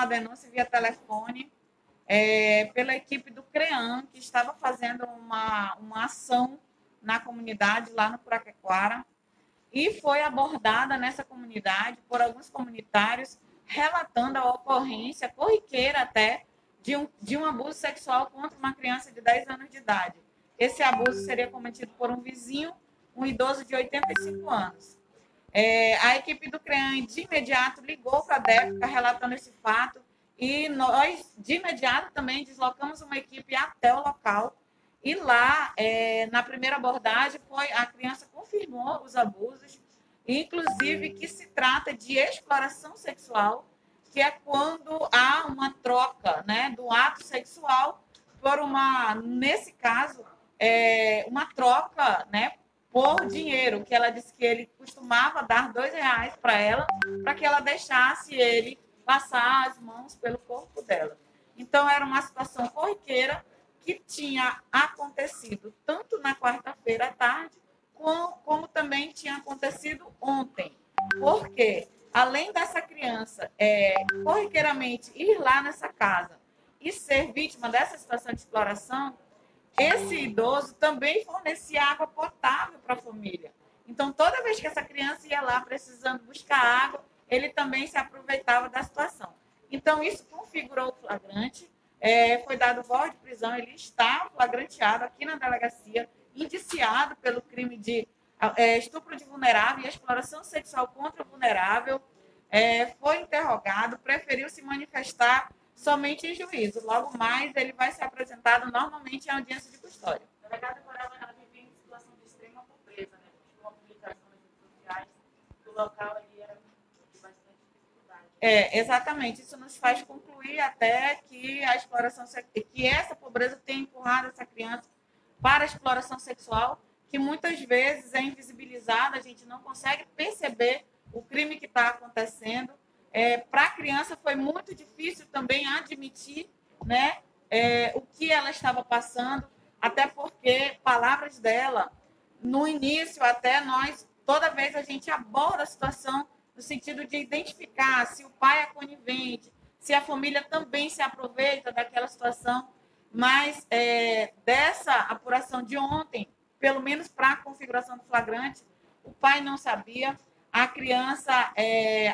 uma denúncia via telefone pela equipe do CREAM, que estava fazendo uma ação na comunidade, lá no Puraquequara, e foi abordada nessa comunidade por alguns comunitários, relatando a ocorrência corriqueira até de um abuso sexual contra uma criança de 10 anos de idade. Esse abuso seria cometido por um vizinho, um idoso de 85 anos. A equipe do CREAM, de imediato, ligou para a DEPCA relatando esse fato e nós, de imediato, também deslocamos uma equipe até o local. E lá, na primeira abordagem, a criança confirmou os abusos, inclusive que se trata de exploração sexual, que é quando há uma troca, né, do ato sexual por nesse caso, uma troca, né, por dinheiro, que ela disse que ele costumava dar R$ 2 para ela, para que ela deixasse ele passar as mãos pelo corpo dela. Então, era uma situação corriqueira que tinha acontecido tanto na quarta-feira à tarde, como também tinha acontecido ontem. Porque, além dessa criança corriqueiramente ir lá nessa casa e ser vítima dessa situação de exploração, esse idoso também fornecia água potável para a família. Então, toda vez que essa criança ia lá precisando buscar água, ele também se aproveitava da situação. Então, isso configurou o flagrante, foi dado voz de prisão, ele está flagranteado aqui na delegacia, indiciado pelo crime de estupro de vulnerável e exploração sexual contra o vulnerável, foi interrogado, preferiu se manifestar somente em juízo. Logo mais, ele vai ser apresentado normalmente em audiência de custódia. A delegada Coral, ela vivia em situação de extrema pobreza, né? Tinha uma publicação nas redes sociais do local ali era de bastante dificuldade. Exatamente. Isso nos faz concluir até que que essa pobreza tem empurrado essa criança para a exploração sexual, que muitas vezes é invisibilizada, a gente não consegue perceber o crime que está acontecendo. Para a criança foi muito difícil também admitir, né, o que ela estava passando, até porque palavras dela, no início, até nós, toda vez a gente aborda a situação no sentido de identificar se o pai é conivente, se a família também se aproveita daquela situação, mas dessa apuração de ontem, pelo menos para a configuração do flagrante, o pai não sabia, a criança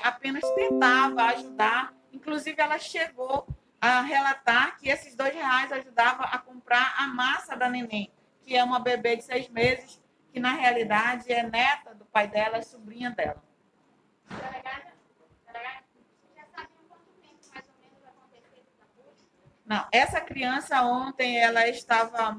apenas tentava ajudar, inclusive ela chegou a relatar que esses R$ 2 ajudavam a comprar a massa da neném, que é uma bebê de 6 meses, que na realidade é neta do pai dela, é sobrinha dela. Delegada, já sabiam quanto tempo mais ou menos aconteceu esse abuso? Não, essa criança ontem, ela estava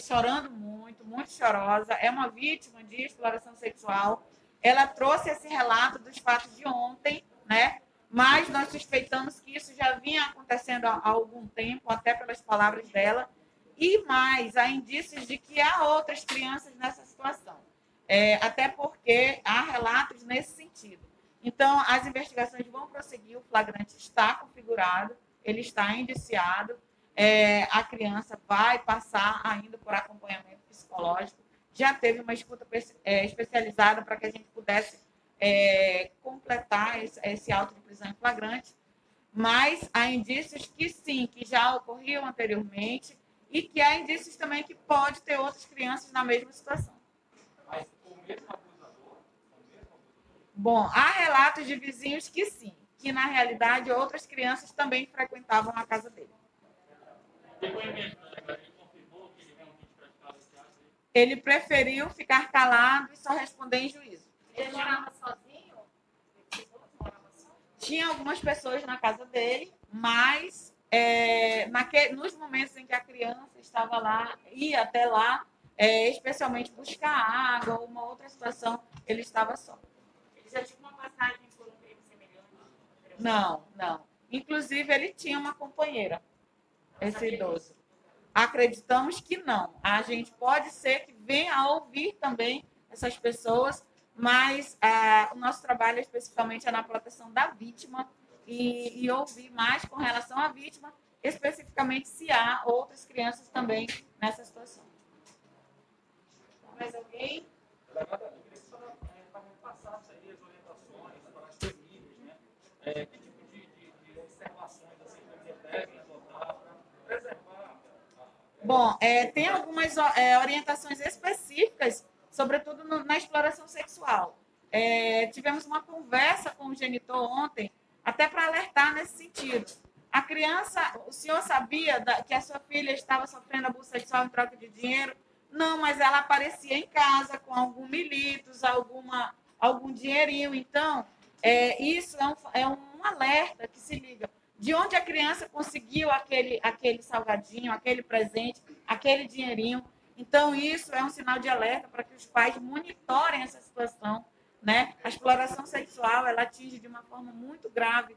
chorando muito chorosa, é uma vítima de exploração sexual. Ela trouxe esse relato dos fatos de ontem, né? Mas nós suspeitamos que isso já vinha acontecendo há algum tempo, até pelas palavras dela. E mais, há indícios de que há outras crianças nessa situação. Até porque há relatos nesse sentido. Então, as investigações vão prosseguir, o flagrante está configurado, ele está indiciado, a criança vai passar ainda por acompanhamento psicológico, já teve uma escuta especializada para que a gente pudesse completar esse auto de prisão em flagrante, mas há indícios que sim, que já ocorriam anteriormente e que há indícios também que pode ter outras crianças na mesma situação. Mas o mesmo abusador? Bom, há relatos de vizinhos que sim, que na realidade outras crianças também frequentavam a casa dele. Depoimento, ele confirmou que ele realmente praticava esse ato? Ele preferiu ficar calado e só responder em juízo. Ele morava sozinho? Tinha algumas pessoas na casa dele, mas nos momentos em que a criança estava lá, ia até lá, especialmente buscar água, uma outra situação, ele estava só. Ele já tinha uma passagem por um crime semelhante? Não. Inclusive, ele tinha uma companheira, esse idoso. Acreditamos que não. A gente pode ser que venha a ouvir também essas pessoas, mas o nosso trabalho especificamente é na proteção da vítima e ouvir mais com relação à vítima, especificamente se há outras crianças também nessa situação. Mais alguém? Delegada, eu queria que a senhora passasse aí as orientações para as famílias, né? Que tipo de Bom, tem algumas orientações específicas, sobretudo na exploração sexual. Tivemos uma conversa com o genitor ontem, até para alertar nesse sentido. A criança, o senhor sabia que a sua filha estava sofrendo abuso sexual em troca de dinheiro? Não, mas ela aparecia em casa com algum militos, algum dinheirinho. Então, isso é um alerta que se liga. De onde a criança conseguiu aquele salgadinho, aquele presente, aquele dinheirinho. Então, isso é um sinal de alerta para que os pais monitorem essa situação, né? A exploração sexual, ela atinge de uma forma muito grave,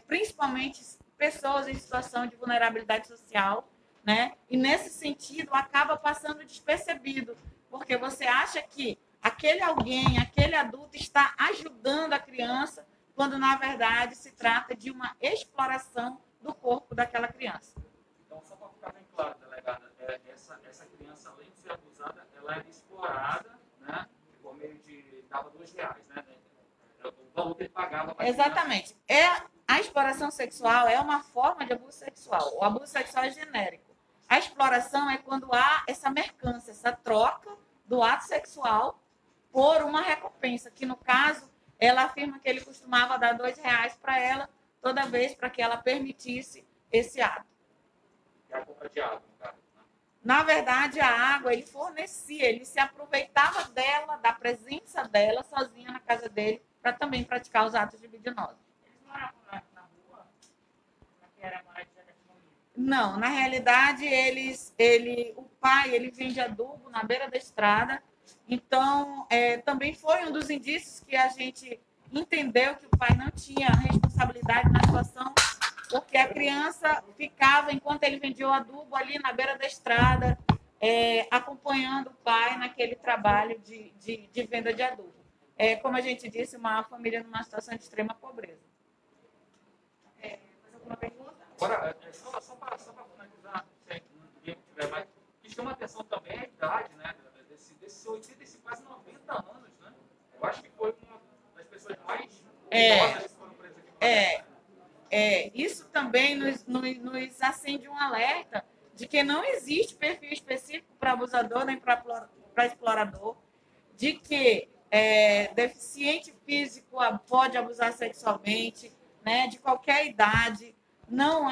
principalmente pessoas em situação de vulnerabilidade social, né? E, nesse sentido, acaba passando despercebido, porque você acha que aquele alguém, aquele adulto está ajudando a criança, quando, na verdade, se trata de uma exploração do corpo daquela criança. Então, só para ficar bem claro, delegada, essa criança, além de ser abusada, ela era explorada, né, por meio de... dava R$2, né? O valor que ele pagava para Exatamente. A exploração sexual é uma forma de abuso sexual. O abuso sexual é genérico. A exploração é quando há essa mercância, essa troca do ato sexual por uma recompensa, que, no caso, ela afirma que ele costumava dar R$2 para ela toda vez para que ela permitisse esse ato. É a compra de água, no caso, né? Na verdade, a água ele fornecia, ele se aproveitava dela, da presença dela, sozinha na casa dele, para também praticar os atos libidinosos. Eles moravam na rua? Que era mais de família? Não, na realidade, o pai ele vende adubo na beira da estrada. Então, também foi um dos indícios que a gente entendeu que o pai não tinha responsabilidade na situação, porque a criança ficava, enquanto ele vendia o adubo, ali na beira da estrada, acompanhando o pai naquele trabalho de venda de adubo. Como a gente disse, uma família numa situação de extrema pobreza. Mais alguma pergunta? Agora, só para finalizar, se ninguém tiver mais, o que chama a atenção também é a idade, né? Desses 80 e quase 90 anos, né? Eu acho que foi uma das pessoas mais idosas que foram presas aqui. Isso também nos acende um alerta de que não existe perfil específico para abusador nem para explorador, de que deficiente físico pode abusar sexualmente, né, de qualquer idade, não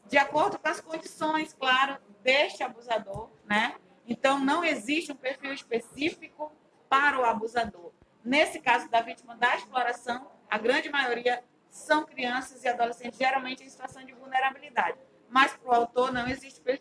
de acordo com as condições, claro, deste abusador, né? Então, não existe um perfil específico para o abusador. Nesse caso da vítima da exploração, a grande maioria são crianças e adolescentes, geralmente em situação de vulnerabilidade. Mas, para o autor, não existe perfil